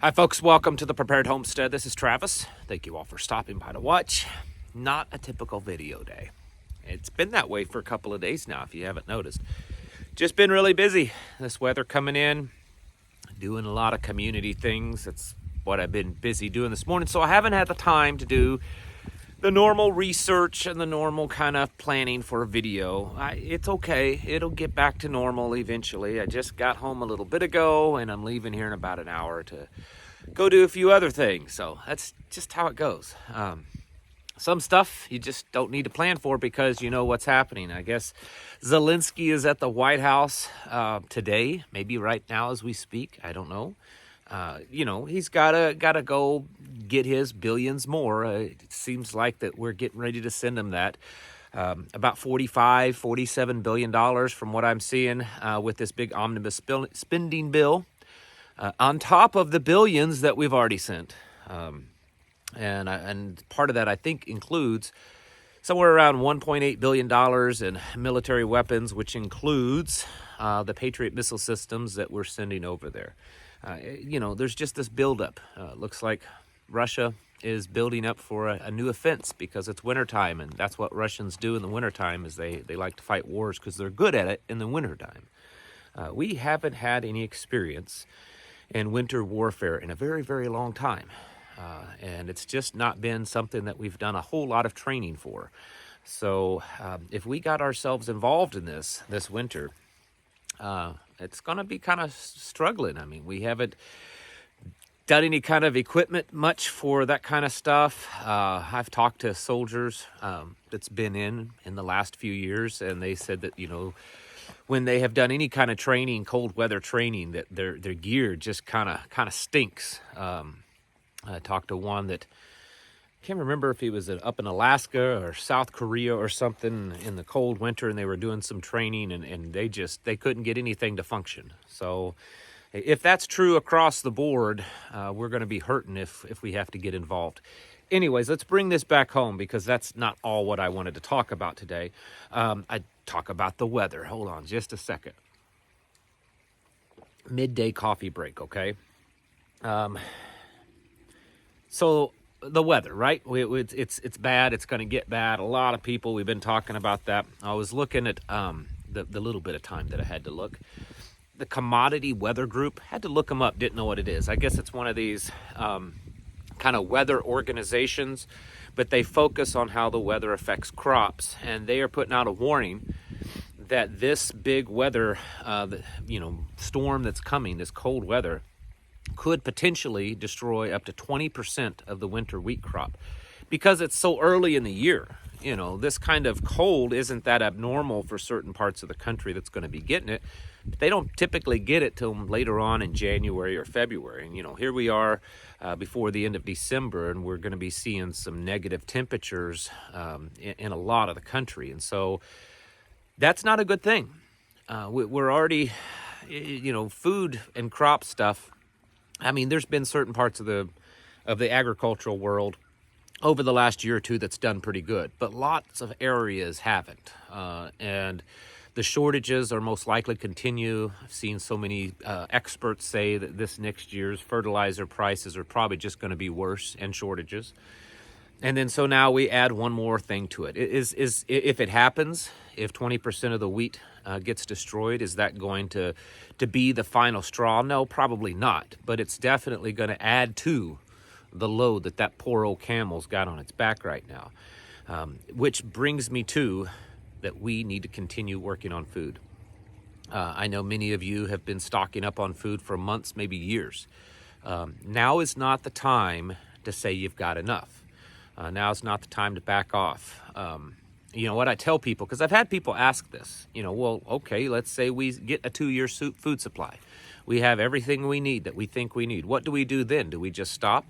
Hi folks, welcome to the Prepared Homestead. This is Travis. Thank you all for stopping by to watch. Not a typical video day. It's been that way for a couple of days now if you haven't noticed. Just been really busy. This weather coming in, doing a lot of community things. That's what I've been busy doing this morning. So I haven't had the time to do the normal research and the normal kind of planning for a video. It's okay. It'll get back to normal eventually. I just got home a little bit ago and I'm leaving here in about an hour to go do a few other things. So that's just how it goes. Some stuff you just don't need to plan for because you know what's happening. I guess Zelensky is at the White House today, maybe right now as we speak. I don't know. He's gotta go get his billions more. It seems like that we're getting ready to send him that. About $47 billion from what I'm seeing with this big omnibus spending bill, on top of the billions that we've already sent. And part of that, I think, includes somewhere around $1.8 billion in military weapons, which includes the Patriot missile systems that we're sending over there. There's just this buildup. Looks like Russia is building up for a new offense because it's wintertime, and that's what Russians do in the wintertime is they like to fight wars because they're good at it in the wintertime. We haven't had any experience in winter warfare in a very, very long time. And it's just not been something that we've done a whole lot of training for. So if we got ourselves involved in this winter, it's going to be kind of struggling. I mean, we haven't done any kind of equipment much for that kind of stuff. I've talked to soldiers that's been in the last few years, and they said that, when they have done any kind of training, cold weather training, that their gear just kind of stinks. I talked to one that can't remember if he was up in Alaska or South Korea or something in the cold winter, and they were doing some training, and they couldn't get anything to function. So if that's true across the board, we're going to be hurting if we have to get involved. Anyways, let's bring this back home because that's not all what I wanted to talk about today. I talk about the weather. Hold on just a second. Midday coffee break, okay? So the weather, right? It's bad. It's going to get bad. A lot of people, we've been talking about that. I was looking at the little bit of time that I had to look. The Commodity Weather Group, had to look them up, didn't know what it is. I guess it's one of these kind of weather organizations, but they focus on how the weather affects crops. And they are putting out a warning that this big weather, storm that's coming, this cold weather, could potentially destroy up to 20% of the winter wheat crop because it's so early in the year. This kind of cold isn't that abnormal for certain parts of the country that's going to be getting it. But they don't typically get it till later on in January or February. And, here we are before the end of December, and we're going to be seeing some negative temperatures in a lot of the country. And so that's not a good thing. We're already, food and crop stuff. I mean, there's been certain parts of the agricultural world over the last year or two that's done pretty good, but lots of areas haven't. And the shortages are most likely continue. I've seen so many experts say that this next year's fertilizer prices are probably just going to be worse and shortages. And then so now we add one more thing to it. Is if it happens, if 20% of the wheat gets destroyed, is that going to be the final straw? No, probably not. But it's definitely going to add to the load that poor old camel's got on its back right now. Which brings me to that we need to continue working on food. I know many of you have been stocking up on food for months, maybe years. Now is not the time to say you've got enough. Now is not the time to back off. What I tell people, because I've had people ask this, well, okay, let's say we get a 2-year food supply. We have everything we need that we think we need. What do we do then? Do we just stop?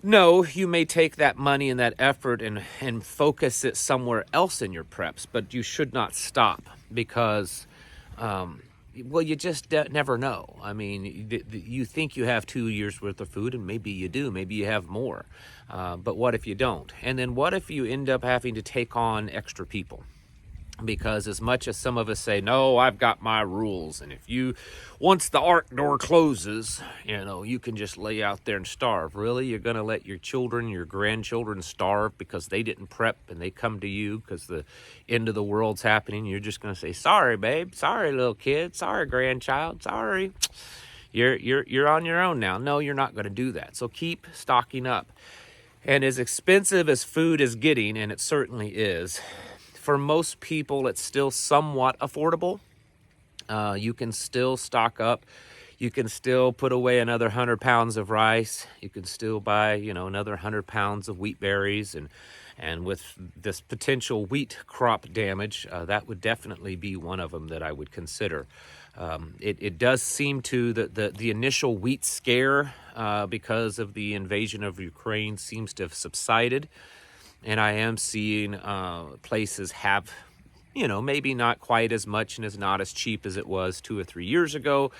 No, you may take that money and that effort and focus it somewhere else in your preps, but you should not stop because, you just never know. I mean, you think you have 2 years worth of food, and maybe you do. Maybe you have more. But what if you don't? And then what if you end up having to take on extra people? Because as much as some of us say, no, I've got my rules, and once the ark door closes, you can just lay out there and starve. Really? You're going to let your children, your grandchildren starve because they didn't prep and they come to you because the end of the world's happening? You're just going to say, sorry, babe. Sorry, little kid. Sorry, grandchild. Sorry. You're on your own now. No, you're not going to do that. So keep stocking up. And as expensive as food is getting, and it certainly is, for most people, it's still somewhat affordable. You can still stock up. You can still put away another 100 pounds of rice. You can still buy, another 100 pounds of wheat berries. And with this potential wheat crop damage, that would definitely be one of them that I would consider. It does seem to the initial wheat scare because of the invasion of Ukraine seems to have subsided. And I am seeing places have, maybe not quite as much and is not as cheap as it was 2 or 3 years ago,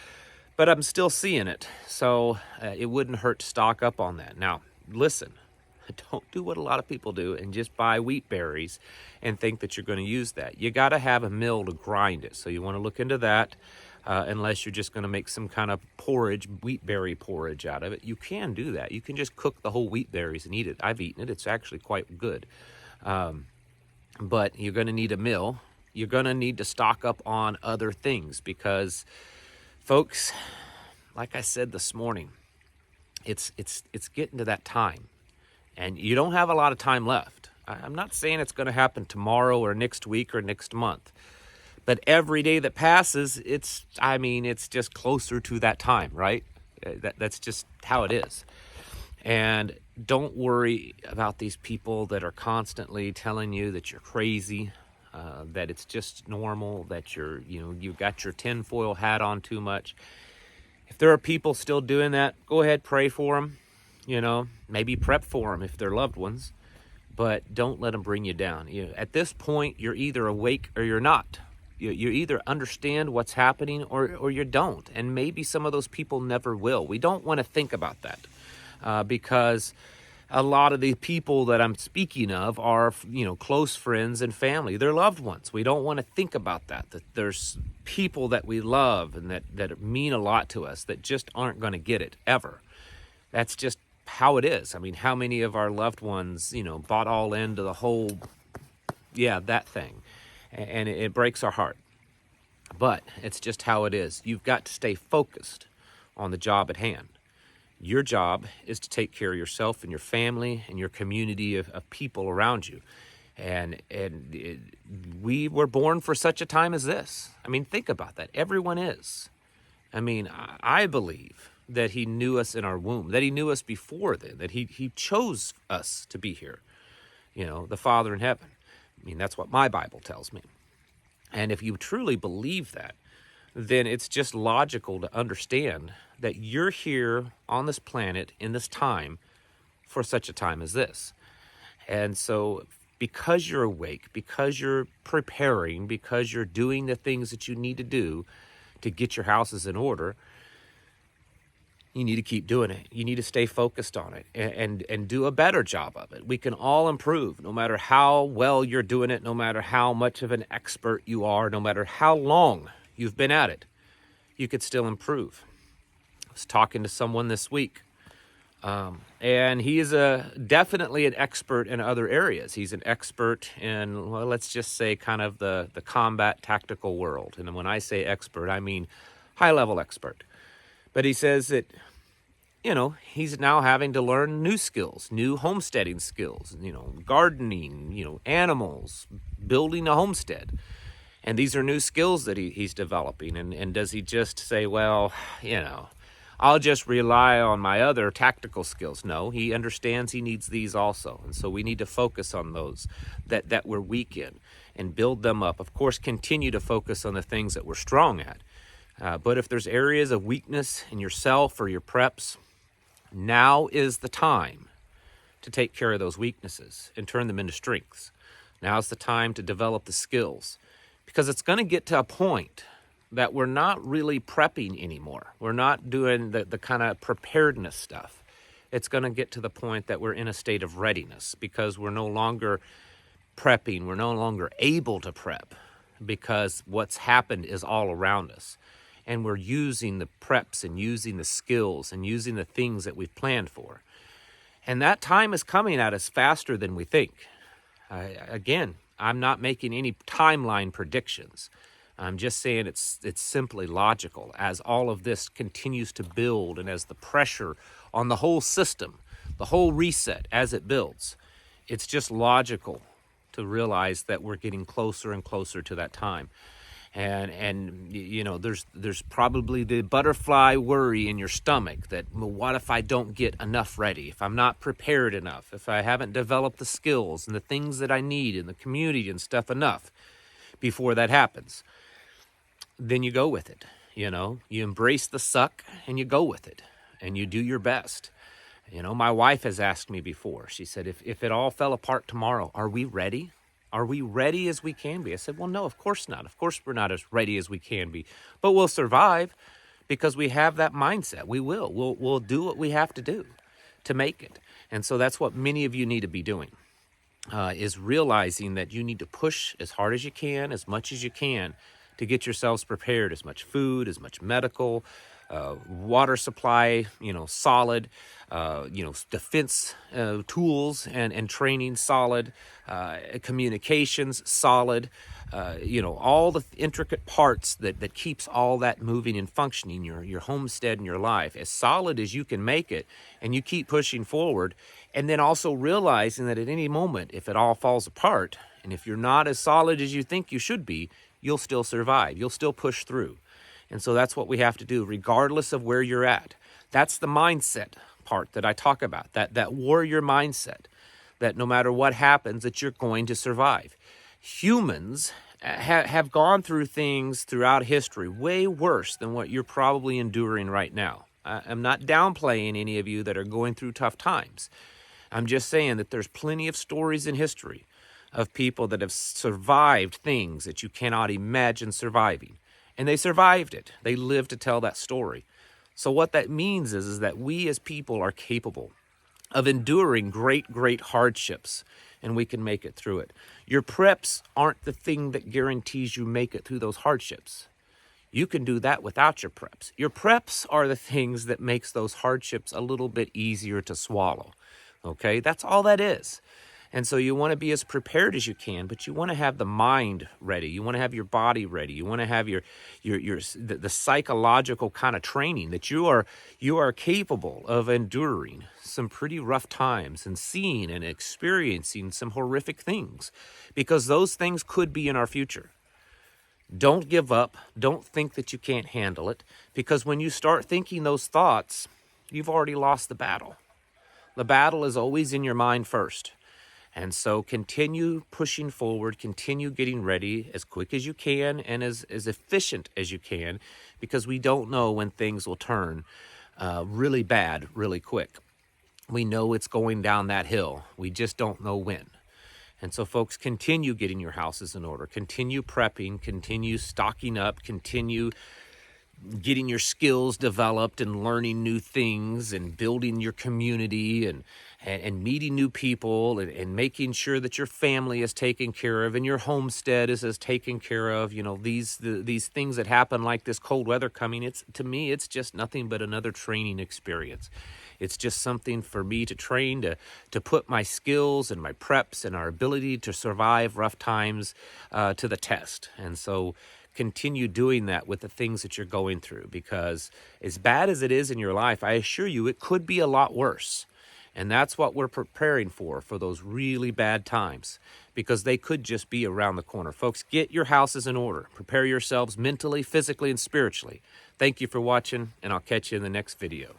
but I'm still seeing it. So it wouldn't hurt to stock up on that. Now, listen, don't do what a lot of people do and just buy wheat berries and think that you're going to use that. You got to have a mill to grind it. So you want to look into that. Unless you're just going to make some kind of porridge, wheat berry porridge out of it. You can do that. You can just cook the whole wheat berries and eat it. I've eaten it. It's actually quite good. But you're going to need a mill. You're going to need to stock up on other things because, folks, like I said this morning, it's getting to that time. And you don't have a lot of time left. I'm not saying it's going to happen tomorrow or next week or next month. But every day that passes, it's just closer to that time, right? That's just how it is. And don't worry about these people that are constantly telling you that you're crazy, that it's just normal, that you've got your tinfoil hat on too much. If there are people still doing that, go ahead, pray for them. Maybe prep for them if they're loved ones, but don't let them bring you down. At this point, you're either awake or you're not. You either understand what's happening or you don't. And maybe some of those people never will. We don't want to think about that because a lot of the people that I'm speaking of are, close friends and family. They're loved ones. We don't want to think about that there's people that we love and that mean a lot to us that just aren't going to get it ever. That's just how it is. I mean, how many of our loved ones, bought all into the whole, that thing. And it breaks our heart. But it's just how it is. You've got to stay focused on the job at hand. Your job is to take care of yourself and your family and your community of people around you. And we were born for such a time as this. I mean, think about that. Everyone is. I mean, I believe that he knew us in our womb, that he knew us before then, that he chose us to be here. The Father in heaven. I mean, that's what my Bible tells me. And if you truly believe that, then it's just logical to understand that you're here on this planet in this time for such a time as this. And so because you're awake, because you're preparing, because you're doing the things that you need to do to get your houses in order, you need to keep doing it. You need to stay focused on it and do a better job of it. We can all improve, no matter how well you're doing it, no matter how much of an expert you are, no matter how long you've been at it, you could still improve. I was talking to someone this week, and he is definitely an expert in other areas. He's an expert in, well, let's just say kind of the combat tactical world. And when I say expert, I mean high-level expert. But he says that, he's now having to learn new skills, new homesteading skills, gardening, animals, building a homestead. And these are new skills that he's developing. And does he just say, well, I'll just rely on my other tactical skills? No, he understands he needs these also. And so we need to focus on those that we're weak in and build them up. Of course, continue to focus on the things that we're strong at. But if there's areas of weakness in yourself or your preps, now is the time to take care of those weaknesses and turn them into strengths. Now's the time to develop the skills, because it's going to get to a point that we're not really prepping anymore. We're not doing the kind of preparedness stuff. It's going to get to the point that we're in a state of readiness because we're no longer prepping. We're no longer able to prep because what's happened is all around us. And we're using the preps and using the skills and using the things that we've planned for. And that time is coming at us faster than we think. Again, I'm not making any timeline predictions. I'm just saying it's simply logical as all of this continues to build and as the pressure on the whole system, the whole reset as it builds, it's just logical to realize that we're getting closer and closer to that time. And you know, there's probably the butterfly worry in your stomach that, well, what if I don't get enough ready? If I'm not prepared enough, if I haven't developed the skills and the things that I need in the community and stuff enough before that happens, then you go with it. You know, you embrace the suck and you go with it and you do your best. You know, my wife has asked me before, she said, if it all fell apart tomorrow, are we ready? Are we ready as we can be? I said, well, no, of course not. Of course we're not as ready as we can be, but we'll survive because we have that mindset. We will. We'll do what we have to do to make it. And so that's what many of you need to be doing, is realizing that you need to push as hard as you can, as much as you can, to get yourselves prepared, as much food, as much medical, water supply, solid, defense tools and training solid, communications solid, all the intricate parts that keeps all that moving and functioning, your homestead and your life, as solid as you can make it, and you keep pushing forward, and then also realizing that at any moment, if it all falls apart, and if you're not as solid as you think you should be, you'll still survive, you'll still push through. And so that's what we have to do, regardless of where you're at. That's the mindset part that I talk about, that warrior mindset, that no matter what happens, that you're going to survive. Humans have gone through things throughout history way worse than what you're probably enduring right now. I'm not downplaying any of you that are going through tough times. I'm just saying that there's plenty of stories in history of people that have survived things that you cannot imagine surviving. And they survived it. They lived to tell that story. So what that means is that we as people are capable of enduring great, great hardships, and we can make it through it. Your preps aren't the thing that guarantees you make it through those hardships. You can do that without your preps. Your preps are the things that makes those hardships a little bit easier to swallow. Okay, that's all that is. And so you want to be as prepared as you can, but you want to have the mind ready. You want to have your body ready. You want to have the psychological kind of training that you are capable of enduring some pretty rough times and seeing and experiencing some horrific things, because those things could be in our future. Don't give up. Don't think that you can't handle it, because when you start thinking those thoughts, you've already lost the battle. The battle is always in your mind first. And so continue pushing forward, continue getting ready as quick as you can and as efficient as you can, because we don't know when things will turn really bad really quick. We know it's going down that hill. We just don't know when. And so folks, continue getting your houses in order, continue prepping, continue stocking up, continue getting your skills developed and learning new things and building your community and meeting new people and making sure that your family is taken care of and your homestead is taken care of. These things that happen, like this cold weather coming, to me, it's just nothing but another training experience. It's just something for me to train, to put my skills and my preps and our ability to survive rough times to the test. And so continue doing that with the things that you're going through, because as bad as it is in your life, I assure you it could be a lot worse. And that's what we're preparing for those really bad times, because they could just be around the corner. Folks, get your houses in order. Prepare yourselves mentally, physically, and spiritually. Thank you for watching, and I'll catch you in the next video.